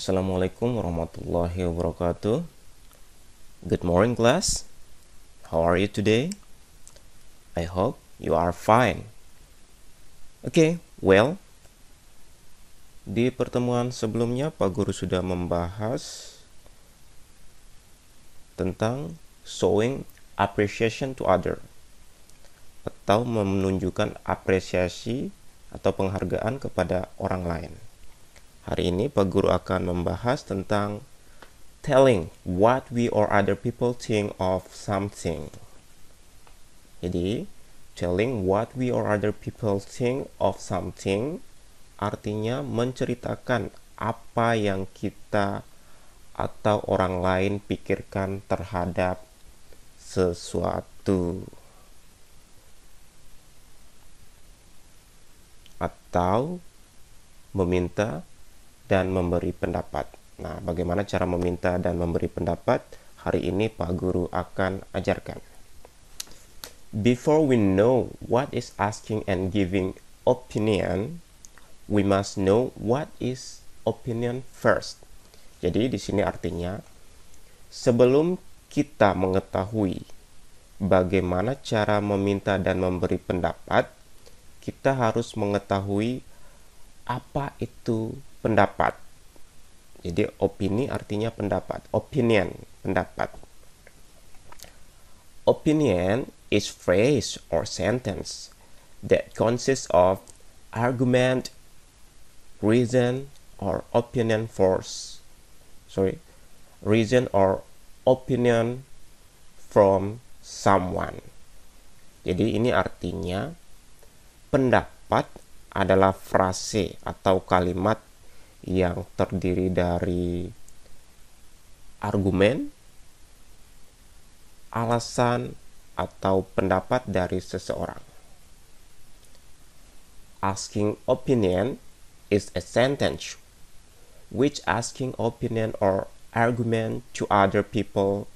Assalamualaikum warahmatullahi wabarakatuh. Good morning, class. How are you today? I hope you are fine. Di pertemuan sebelumnya Pak Guru sudah membahas tentang showing appreciation to other atau menunjukkan apresiasi atau penghargaan kepada orang lain. Hari ini Pak Guru akan membahas tentang telling what we or other people think of something. Jadi, telling what we or other people think of something artinya menceritakan apa yang kita atau orang lain pikirkan terhadap sesuatu. Atau meminta dan memberi pendapat. Nah, bagaimana cara meminta dan memberi pendapat? Hari ini Pak Guru akan ajarkan. Before we know what is asking and giving opinion, we must know what is opinion first. Jadi di sini artinya, sebelum kita mengetahui bagaimana cara meminta dan memberi pendapat, kita harus mengetahui apa itu pendapat. Jadi opini artinya pendapat. Opinion, pendapat. Opinion is phrase or sentence that consists of argument, reason, or opinion reason or opinion from someone. Jadi ini artinya pendapat adalah frase atau kalimat yang terdiri dari argumen, alasan, atau pendapat dari seseorang. Asking opinion is a sentence which asking opinion or argument to other people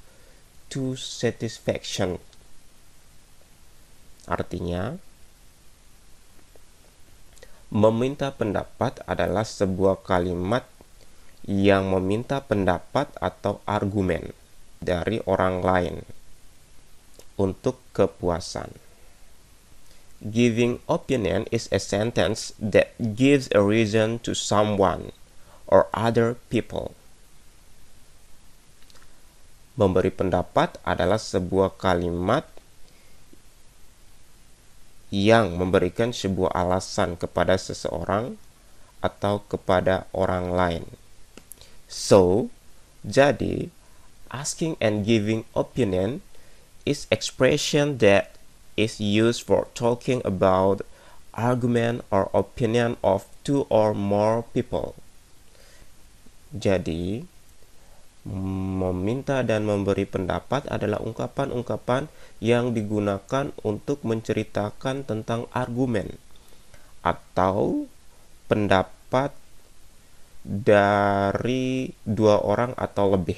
to satisfaction. Artinya, meminta pendapat adalah sebuah kalimat yang meminta pendapat atau argumen dari orang lain untuk kepuasan. Giving opinion is a sentence that gives a reason to someone or other people. Memberi pendapat adalah sebuah kalimat yang memberikan sebuah alasan kepada seseorang atau kepada orang lain. So, jadi, asking and giving opinion is expression that is used for talking about argument or opinion of two or more people. Jadi, meminta dan memberi pendapat adalah ungkapan-ungkapan yang digunakan untuk menceritakan tentang argumen atau pendapat dari dua orang atau lebih.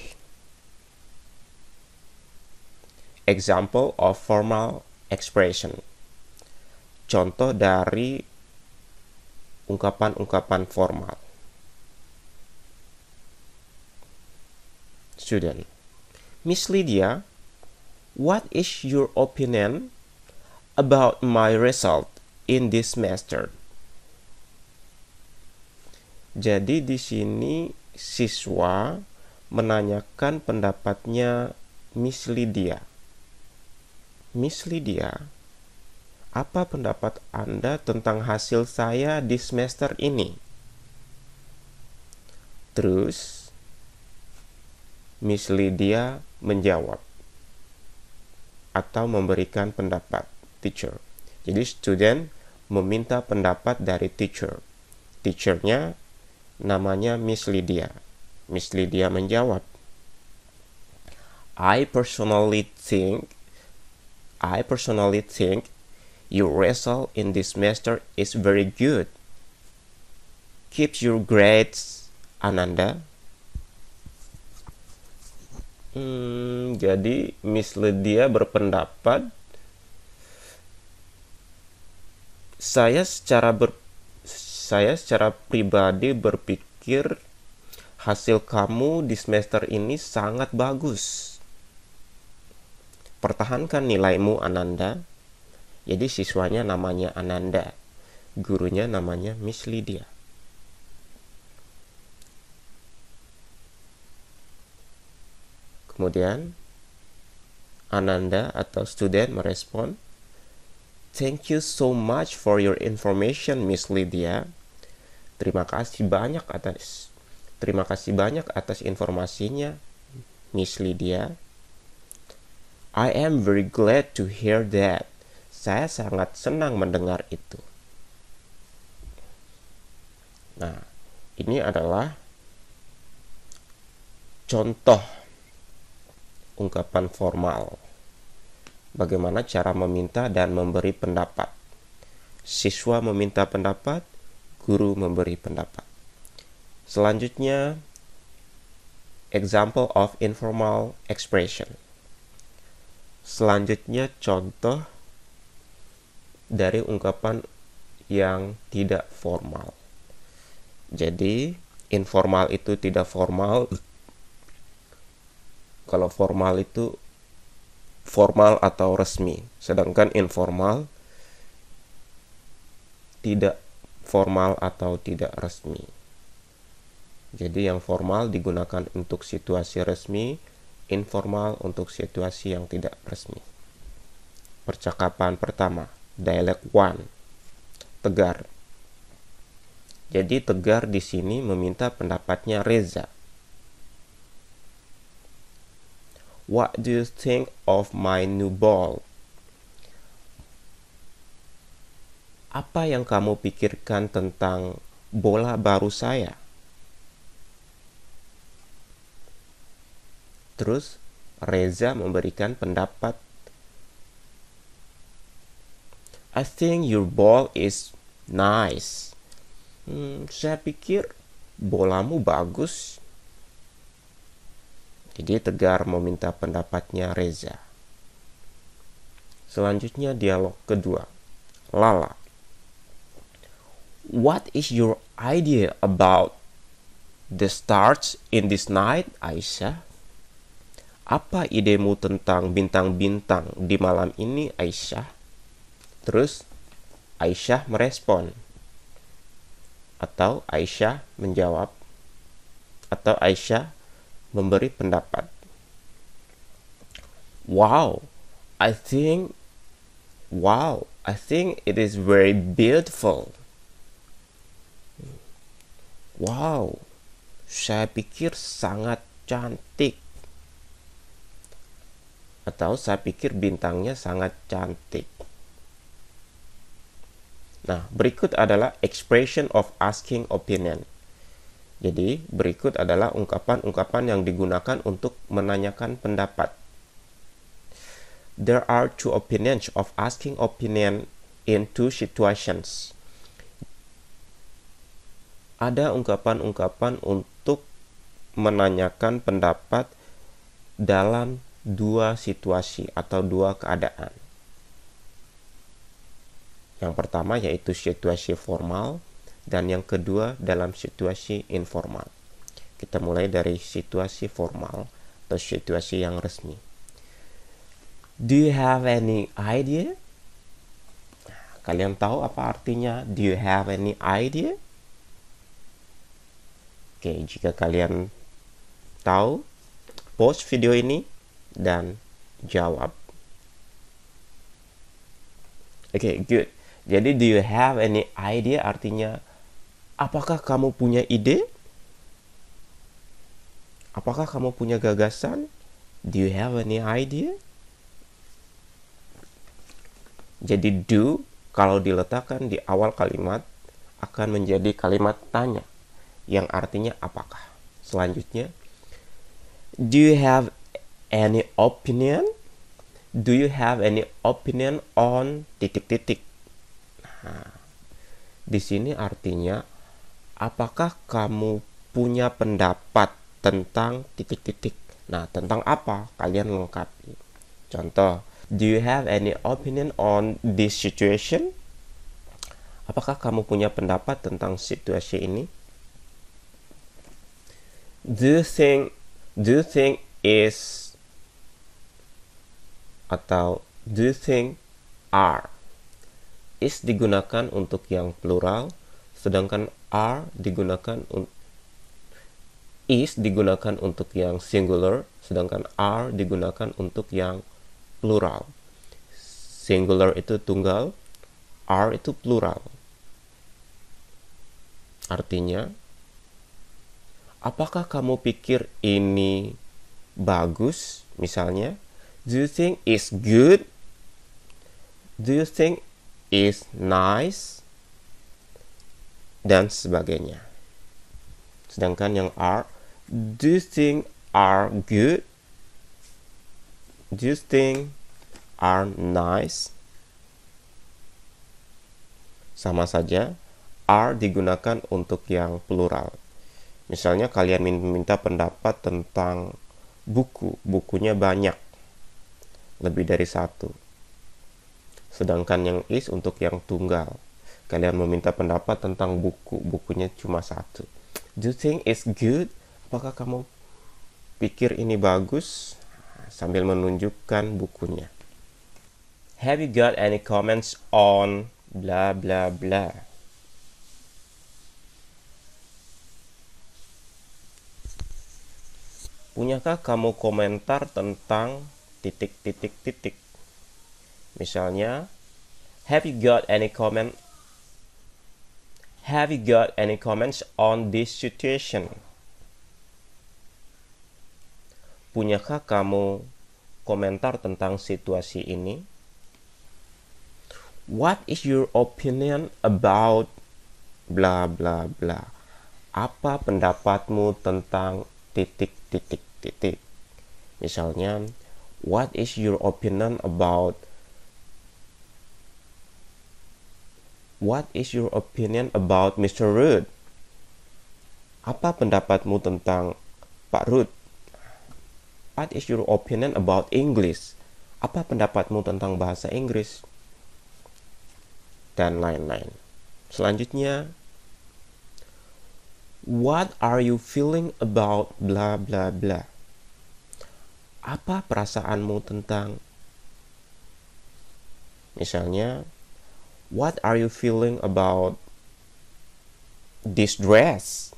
Example of formal expression. Contoh dari ungkapan-ungkapan formal. Student. Miss Lydia, what is your opinion about my result in this semester? Jadi di sini siswa menanyakan pendapatnya Miss Lydia. Miss Lydia, apa pendapat Anda tentang hasil saya di semester ini? Terus Miss Lydia menjawab atau memberikan pendapat, teacher. Jadi student meminta pendapat dari teacher. Teachernya namanya Miss Lydia. Miss Lydia menjawab, I personally think your result in this semester is very good. Keep your grades, Ananda. Jadi Miss Lydia berpendapat, saya secara pribadi berpikir hasil kamu di semester ini sangat bagus. Pertahankan nilaimu, Ananda. Jadi siswanya namanya Ananda, gurunya namanya Miss Lydia. Kemudian Ananda atau student merespon, "Thank you so much for your information, Miss Lydia." Terima kasih banyak atas informasinya, Miss Lydia. "I am very glad to hear that." Saya sangat senang mendengar itu. Nah, ini adalah contoh ungkapan formal. Bagaimana cara meminta dan memberi pendapat. Siswa meminta pendapat, guru memberi pendapat. Selanjutnya, example of informal expression. Selanjutnya, contoh dari ungkapan yang tidak formal. Jadi, informal itu tidak formal. Kalau formal itu formal atau resmi, sedangkan informal tidak formal atau tidak resmi. Jadi yang formal digunakan untuk situasi resmi, informal untuk situasi yang tidak resmi. Percakapan pertama, dialog 1, Tegar. Jadi Tegar di sini meminta pendapatnya Reza. "What do you think of my new ball?" Apa yang kamu pikirkan tentang bola baru saya? Terus Reza memberikan pendapat, "I think your ball is nice." Saya pikir bolamu bagus. Jadi Tegar meminta pendapatnya Reza. Selanjutnya dialog kedua, Lala. "What is your idea about the stars in this night, Aisyah?" Apa idemu tentang bintang-bintang di malam ini, Aisyah? Terus Aisyah merespon, atau Aisyah menjawab, atau Aisyah memberi pendapat. Wow, I think it is very beautiful." Wow, saya pikir sangat cantik. Atau saya pikir bintangnya sangat cantik. Nah, berikut adalah expression of asking opinion. Jadi, berikut adalah ungkapan-ungkapan yang digunakan untuk menanyakan pendapat. There are two opinions of asking opinion in two situations. Ada ungkapan-ungkapan untuk menanyakan pendapat dalam dua situasi atau dua keadaan. Yang pertama yaitu situasi formal, dan yang kedua dalam situasi informal. Kita mulai dari situasi formal atau situasi yang resmi. Do you have any idea? Kalian tahu apa artinya do you have any idea? Oke, jika kalian tahu, pause video ini dan jawab. Oke, good. Jadi do you have any idea artinya apakah kamu punya ide? Apakah kamu punya gagasan? Do you have any idea? Jadi do kalau diletakkan di awal kalimat akan menjadi kalimat tanya yang artinya apakah. Selanjutnya, do you have any opinion? Do you have any opinion on titik-titik? Nah, di sini artinya apakah kamu punya pendapat tentang titik-titik? Nah, tentang apa? Kalian lengkapi. Contoh, do you have any opinion on this situation? Apakah kamu punya pendapat tentang situasi ini? Do you think is atau do you think are. Is digunakan untuk yang plural, sedangkan is digunakan untuk yang singular, sedangkan are digunakan untuk yang plural. Singular itu tunggal, are itu plural. Artinya, apakah kamu pikir ini bagus? Misalnya, do you think it's good? Do you think it's nice? Dan sebagainya. Sedangkan yang are, do you think are good? Do you think are nice? Sama saja, are digunakan untuk yang plural. Misalnya kalian meminta pendapat tentang bukunya banyak, lebih dari satu. Sedangkan yang is untuk yang tunggal. Kalian meminta pendapat tentang bukunya cuma satu. Do you think it's good? Apakah kamu pikir ini bagus? Sambil menunjukkan bukunya. Have you got any comments on blah blah blah? Punyakah kamu komentar tentang titik-titik-titik? Misalnya, have you got any comments on this situation? Punyakah kamu komentar tentang situasi ini? What is your opinion about blah blah blah? Apa pendapatmu tentang titik-titik-titik? Misalnya, what is your opinion about Mr. Rudd? Apa pendapatmu tentang Pak Rudd? What is your opinion about English? Apa pendapatmu tentang bahasa Inggris? Dan lain-lain. Selanjutnya, what are you feeling about blah blah blah? Apa perasaanmu tentang? Misalnya, what are you feeling about this dress?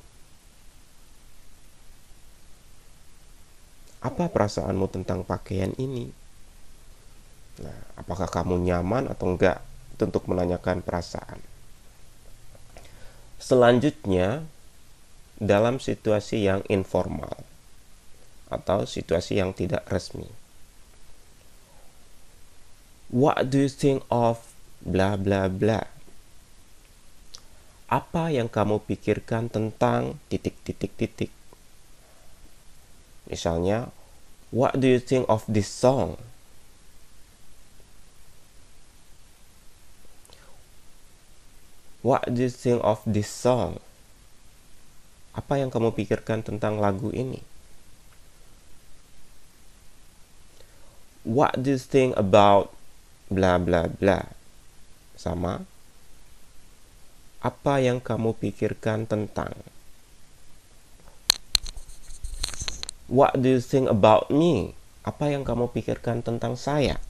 Apa perasaanmu tentang pakaian ini? Nah, apakah kamu nyaman atau enggak? Itu untuk menanyakan perasaan. Selanjutnya, dalam situasi yang informal atau situasi yang tidak resmi. What do you think of blah blah blah? Apa yang kamu pikirkan tentang titik-titik-titik? Misalnya, what do you think of this song? What do you think of this song? Apa yang kamu pikirkan tentang lagu ini? What do you think about blah blah blah? Sama. Apa yang kamu pikirkan tentang? What do you think about me? Apa yang kamu pikirkan tentang saya?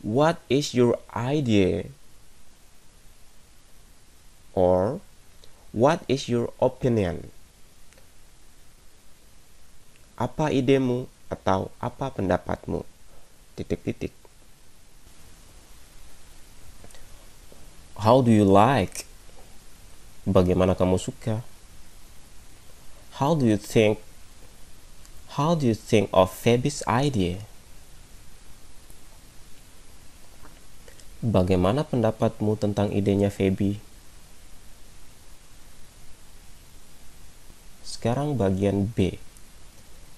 What is your idea? Or what is your opinion? Apa idemu atau apa pendapatmu? Titik-titik. How do you like? Bagaimana kamu suka? How do you think of Phoebe's idea? Bagaimana pendapatmu tentang idenya Phoebe? Sekarang bagian B.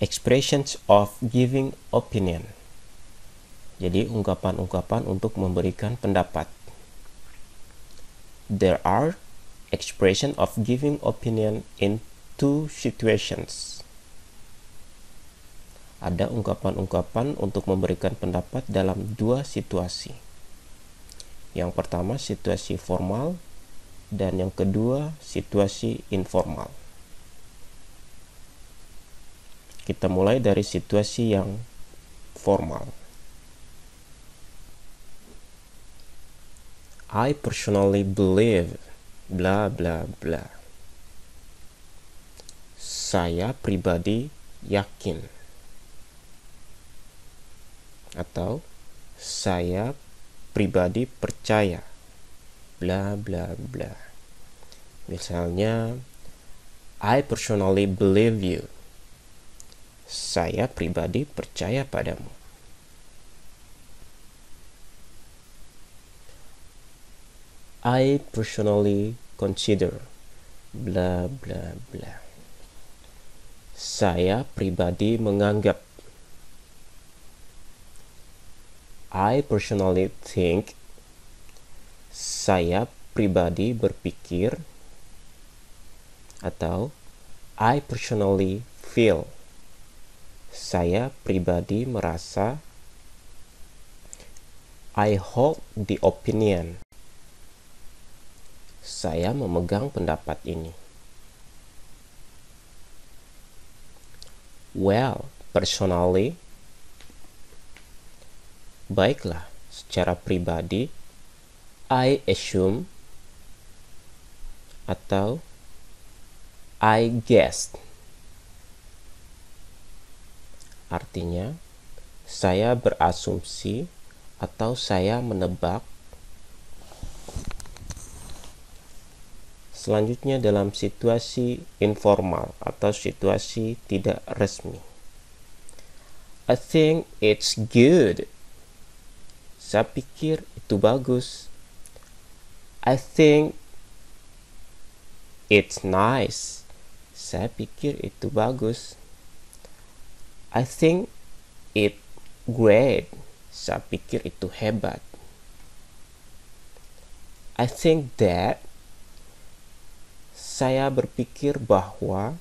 Expressions of giving opinion. Jadi ungkapan-ungkapan untuk memberikan pendapat. There are expression of giving opinion in two situations. Ada ungkapan-ungkapan untuk memberikan pendapat dalam dua situasi. Yang pertama situasi formal, dan yang kedua situasi informal. Kita mulai dari situasi yang formal. I personally believe bla bla bla. Saya pribadi yakin. Atau saya pribadi percaya bla bla bla. Misalnya, I personally believe you. Saya pribadi percaya padamu. I personally consider bla bla bla. Saya pribadi menganggap. I personally think. Saya pribadi berpikir. Atau I personally feel. Saya pribadi merasa. I hold the opinion. Saya memegang pendapat ini. Well, personally. Baiklah, secara pribadi. I assume. Atau I guessed. Artinya, saya berasumsi atau saya menebak. Selanjutnya dalam situasi informal atau situasi tidak resmi. I think it's good. Saya pikir itu bagus. I think it's nice. Saya pikir itu bagus. I think it great. Saya pikir itu hebat. I think that. Saya berpikir bahwa.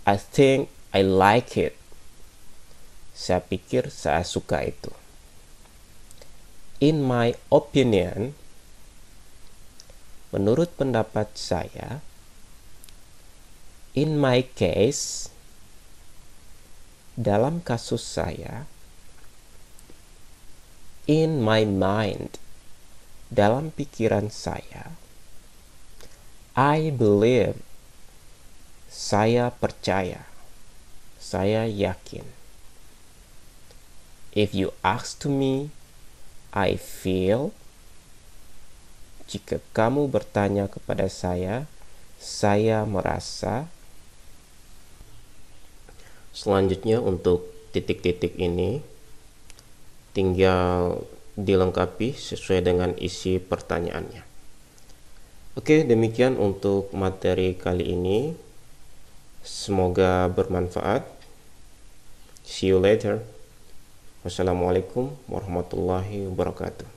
I think I like it. Saya pikir saya suka itu. In my opinion. Menurut pendapat saya. In my case. Dalam kasus saya. In my mind. Dalam pikiran saya. I believe. Saya percaya. Saya yakin. If you ask to me, I feel. Jika kamu bertanya kepada saya merasa. Selanjutnya untuk titik-titik ini tinggal dilengkapi sesuai dengan isi pertanyaannya. Oke, demikian untuk materi kali ini. Semoga bermanfaat. See you later. Wassalamualaikum warahmatullahi wabarakatuh.